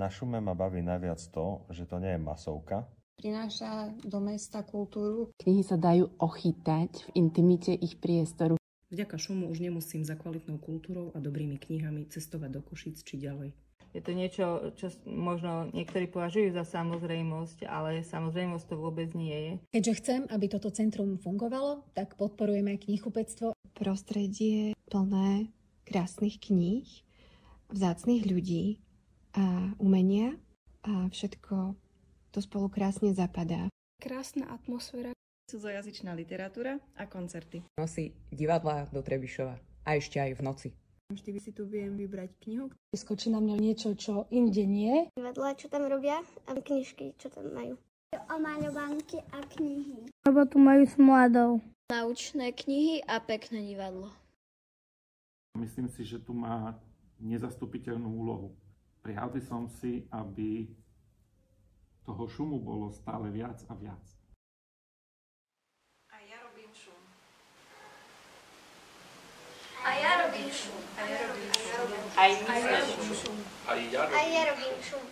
Na Šume ma baví najviac to, že to nie je masovka. Prináša do mesta kultúru. Knihy sa dajú ochytať v intimite ich priestoru. Vďaka Šumu už nemusím za kvalitnou kultúrou a dobrými knihami cestovať do Košíc či ďalej. Je to niečo, čo možno niektorí považujú za samozrejmosť, ale samozrejmosť to vôbec nie je. Keďže chcem, aby toto centrum fungovalo, tak podporujeme knihkupectvo. Prostredie plné krásnych kníh, vzácnych ľudí a umenia a všetko to spolu krásne zapadá. Krásna atmosféra. Cudzojazyčná literatúra a koncerty. Nosí divadlá do Trebišova a ešte aj v noci. Vždy si tu viem vybrať knihu. Vyskočí na mňa niečo, čo inde nie. Divadlá, čo tam robia, a knižky, čo tam majú. Omaľovanky a knihy. Lebo tu majú s mladou. Naučné knihy a pekné divadlo. Myslím si, že tu má nezastupiteľnú úlohu. Prijal by som si, aby toho šumu bolo stále viac a viac. A ja robím šum. A ja robím šum. A ja robím šum. A ja robím šum.